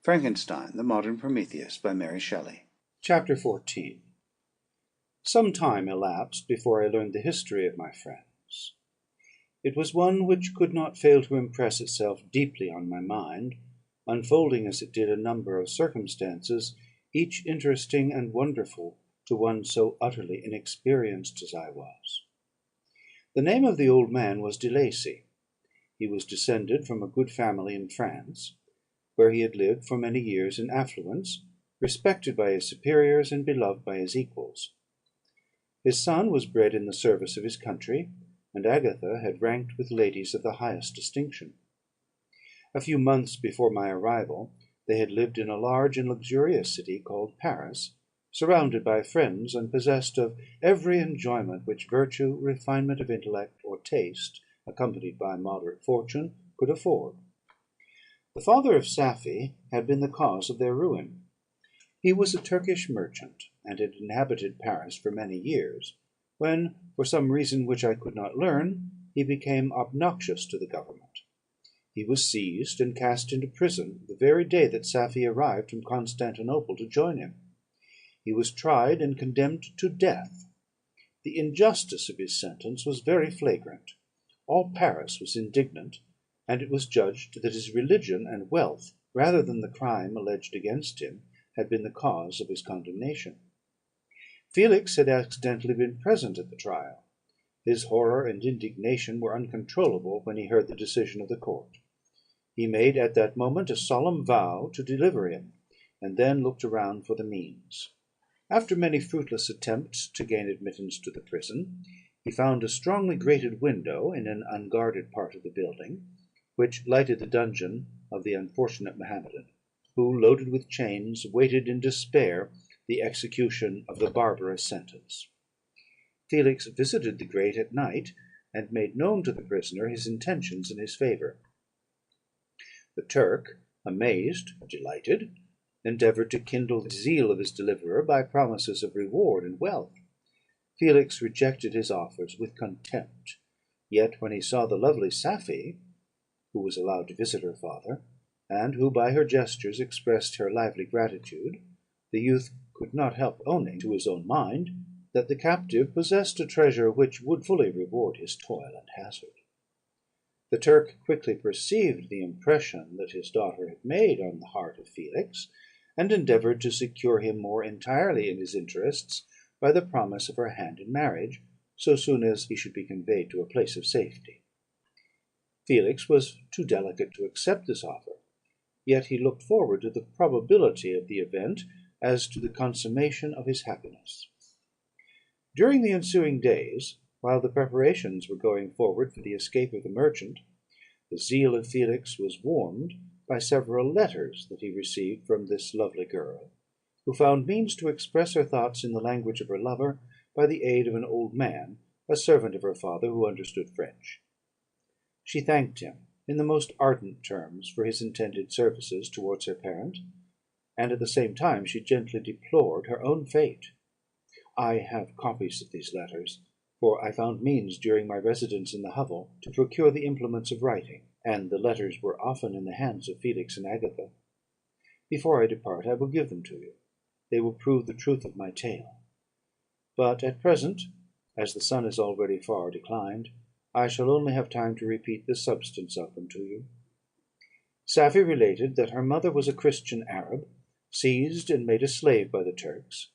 Frankenstein, the Modern Prometheus, by Mary Shelley. Chapter 14. Some time elapsed before I learned the history of my friends. It was one which could not fail to impress itself deeply on my mind, unfolding as it did a number of circumstances, each interesting and wonderful to one so utterly inexperienced as I was. The name of the old man was De Lacy. He was descended from a good family in France, where he had lived for many years in affluence, respected by his superiors and beloved by his equals. His son was bred in the service of his country, and Agatha had ranked with ladies of the highest distinction. A few months before my arrival, they had lived in a large and luxurious city called Paris, surrounded by friends, and possessed of every enjoyment which virtue, refinement of intellect, or taste, accompanied by moderate fortune, could afford. The father of Safie had been the cause of their ruin. He was a Turkish merchant, and had inhabited Paris for many years, when, for some reason which I could not learn, he became obnoxious to the government. He was seized and cast into prison the very day that Safie arrived from Constantinople to join him. He was tried and condemned to death. The injustice of his sentence was very flagrant. All Paris was indignant, and it was judged that his religion and wealth, rather than the crime alleged against him, had been the cause of his condemnation. Felix had accidentally been present at the trial. His horror and indignation were uncontrollable when he heard the decision of the court. He made at that moment a solemn vow to deliver him, and then looked around for the means. After many fruitless attempts to gain admittance to the prison, he found a strongly grated window in an unguarded part of the building, which lighted the dungeon of the unfortunate Mohammedan, who, loaded with chains, waited in despair the execution of the barbarous sentence. Felix visited the grate at night, and made known to the prisoner his intentions in his favour. The Turk, amazed, delighted, endeavoured to kindle the zeal of his deliverer by promises of reward and wealth. Felix rejected his offers with contempt; yet when he saw the lovely Safie, who was allowed to visit her father, and who by her gestures expressed her lively gratitude, the youth could not help owning to his own mind that the captive possessed a treasure which would fully reward his toil and hazard. The Turk quickly perceived the impression that his daughter had made on the heart of Felix, and endeavoured to secure him more entirely in his interests by the promise of her hand in marriage, so soon as he should be conveyed to a place of safety. Felix was too delicate to accept this offer, yet he looked forward to the probability of the event as to the consummation of his happiness. During the ensuing days, while the preparations were going forward for the escape of the merchant, the zeal of Felix was warmed by several letters that he received from this lovely girl, who found means to express her thoughts in the language of her lover by the aid of an old man, a servant of her father, who understood French. She thanked him in the most ardent terms for his intended services towards her parent, and at the same time she gently deplored her own fate. I have copies of these letters, for I found means during my residence in the hovel to procure the implements of writing, and the letters were often in the hands of Felix and Agatha. Before I depart, I will give them to you. They will prove the truth of my tale. But at present, as the sun is already far declined, I shall only have time to repeat the substance of them to you. Safie related that her mother was a Christian Arab, seized and made a slave by the Turks.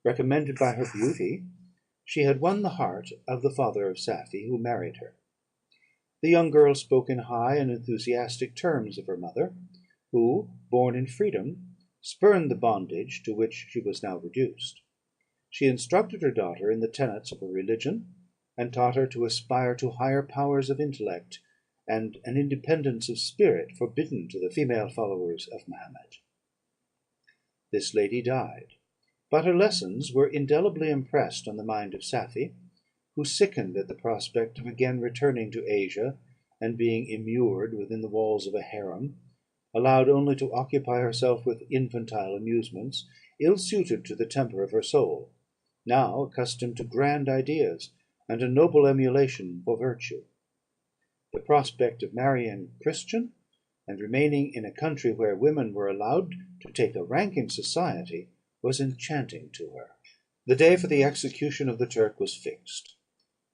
Recommended by her beauty, she had won the heart of the father of Safie, who married her. The young girl spoke in high and enthusiastic terms of her mother, who, born in freedom, spurned the bondage to which she was now reduced. She instructed her daughter in the tenets of her religion, and taught her to aspire to higher powers of intellect and an independence of spirit forbidden to the female followers of Mahomet. This lady died, but her lessons were indelibly impressed on the mind of Safie, who sickened at the prospect of again returning to Asia, and being immured within the walls of a harem, allowed only to occupy herself with infantile amusements, ill suited to the temper of her soul, now accustomed to grand ideas and a noble emulation for virtue. The prospect of marrying a Christian, and remaining in a country where women were allowed to take a rank in society was enchanting to her. The day for the execution of the Turk was fixed,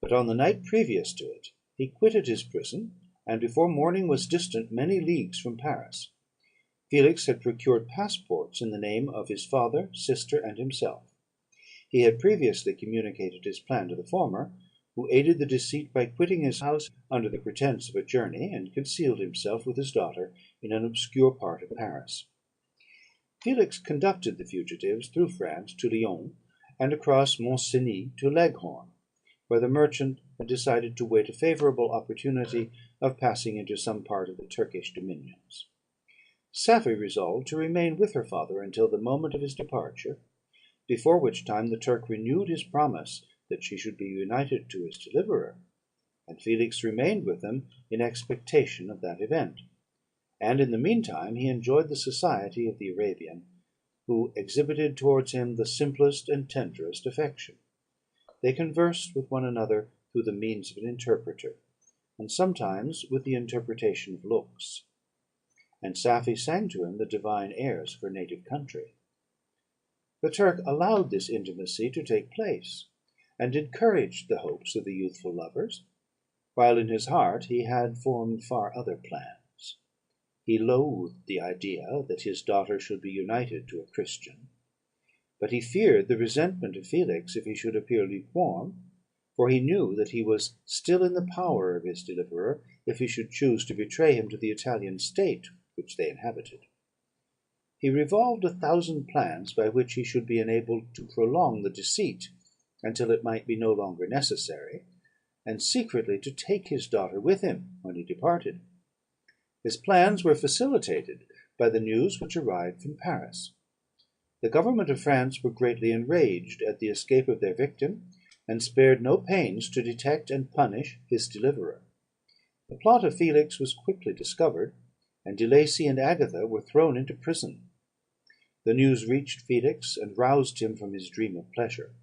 but on the night previous to it he quitted his prison, and before morning was distant many leagues from Paris. Felix had procured passports in the name of his father, sister, and himself. He had previously communicated his plan to the former, who aided the deceit by quitting his house under the pretence of a journey, and concealed himself with his daughter in an obscure part of Paris. Felix conducted the fugitives through France to Lyons, and across Mont Cenis to Leghorn, where the merchant had decided to wait a favourable opportunity of passing into some part of the Turkish dominions. Safie resolved to remain with her father until the moment of his departure, before which time the Turk renewed his promise that she should be united to his deliverer, and Felix remained with them in expectation of that event; and in the meantime he enjoyed the society of the Arabian, who exhibited towards him the simplest and tenderest affection. They conversed with one another through the means of an interpreter, and sometimes with the interpretation of looks; and Safie sang to him the divine airs of her native country. The Turk allowed this intimacy to take place, and encouraged the hopes of the youthful lovers, while in his heart he had formed far other plans. He loathed the idea that his daughter should be united to a Christian, but he feared the resentment of Felix if he should appear lukewarm, for he knew that he was still in the power of his deliverer if he should choose to betray him to the Italian state which they inhabited. He revolved 1,000 plans by which he should be enabled to prolong the deceit until it might be no longer necessary, and secretly to take his daughter with him when he departed. His plans were facilitated by the news which arrived from Paris. The government of France were greatly enraged at the escape of their victim, and spared no pains to detect and punish his deliverer. The plot of Felix was quickly discovered, and De Lacy and Agatha were thrown into prison. The news reached Felix, and roused him from his dream of pleasure.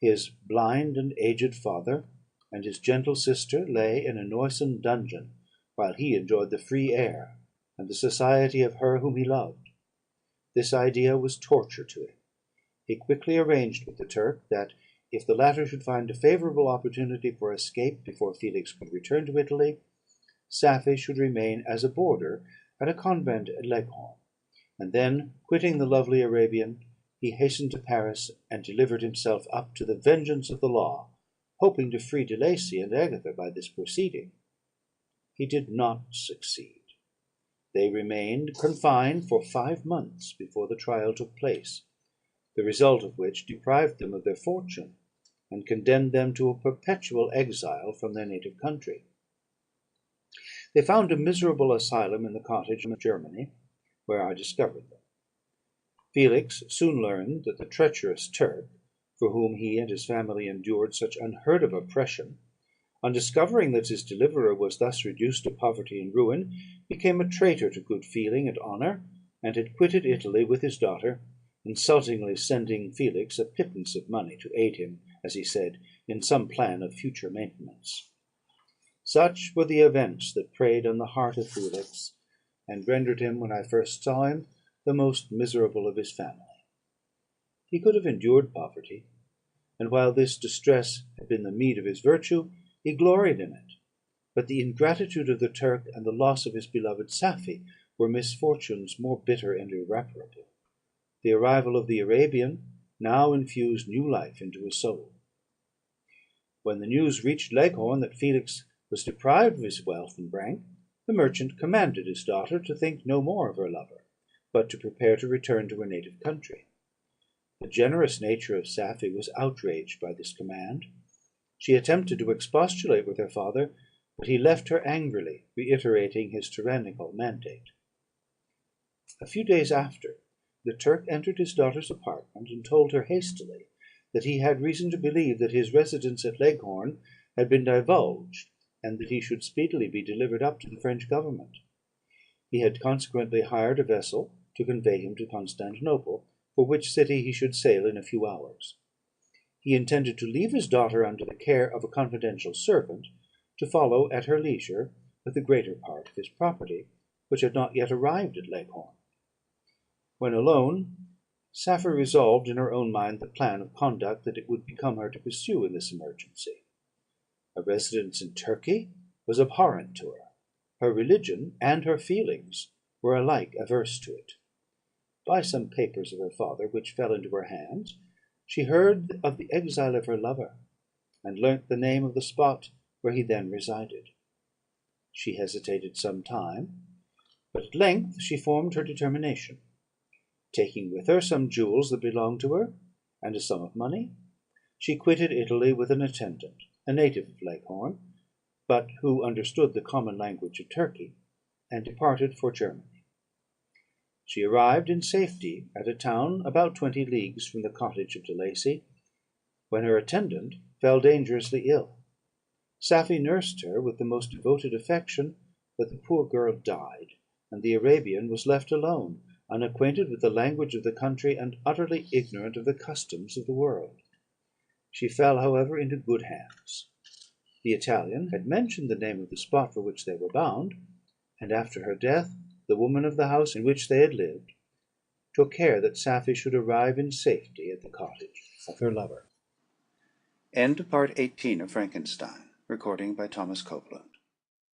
His blind and aged father and his gentle sister lay in a noisome dungeon, while he enjoyed the free air and the society of her whom he loved. This idea was torture to him. He quickly arranged with the Turk that, if the latter should find a favourable opportunity for escape before Felix could return to Italy, Safie should remain as a boarder at a convent at Leghorn, and then, quitting the lovely Arabian, he hastened to Paris, and delivered himself up to the vengeance of the law, hoping to free De Lacy and Agatha by this proceeding. He did not succeed. They remained confined for 5 months before the trial took place, the result of which deprived them of their fortune, and condemned them to a perpetual exile from their native country. They found a miserable asylum in the cottage in Germany, where I discovered them. Felix soon learned that the treacherous Turk, for whom he and his family endured such unheard of oppression, on discovering that his deliverer was thus reduced to poverty and ruin, became a traitor to good feeling and honour, and had quitted Italy with his daughter, insultingly sending Felix a pittance of money to aid him, as he said, in some plan of future maintenance. Such were the events that preyed on the heart of Felix, and rendered him, when I first saw him, the most miserable of his family. He could have endured poverty, and while this distress had been the meed of his virtue, he gloried in it; but the ingratitude of the Turk and the loss of his beloved Safie were misfortunes more bitter and irreparable. The arrival of the Arabian now infused new life into his soul. When the news reached Leghorn that Felix was deprived of his wealth and rank, the merchant commanded his daughter to think no more of her lover, but to prepare to return to her native country. The generous nature of Safie was outraged by this command. She attempted to expostulate with her father, but he left her angrily, reiterating his tyrannical mandate. A few days after, the Turk entered his daughter's apartment, and told her hastily that he had reason to believe that his residence at Leghorn had been divulged, and that he should speedily be delivered up to the French government. He had consequently hired a vessel to convey him to Constantinople, for which city he should sail in a few hours. He intended to leave his daughter under the care of a confidential servant, to follow at her leisure with the greater part of his property, which had not yet arrived at Leghorn. When alone, Sappho resolved in her own mind the plan of conduct that it would become her to pursue in this emergency. A residence in Turkey was abhorrent to her. Her religion and her feelings were alike averse to it. By some papers of her father, which fell into her hands, she heard of the exile of her lover, and learnt the name of the spot where he then resided. She hesitated some time, but at length she formed her determination. Taking with her some jewels that belonged to her, and a sum of money, she quitted Italy with an attendant, a native of Leghorn, but who understood the common language of Turkey, and departed for Germany. She arrived in safety at a town about 20 leagues from the cottage of De Lacey, when her attendant fell dangerously ill. Safie nursed her with the most devoted affection, but the poor girl died, and the Arabian was left alone, unacquainted with the language of the country, and utterly ignorant of the customs of the world. She fell, however, into good hands. The Italian had mentioned the name of the spot for which they were bound, and after her death the woman of the house in which they had lived took care that Safie should arrive in safety at the cottage of her lover. End of Part 18 of Frankenstein. Recording by Thomas Copeland.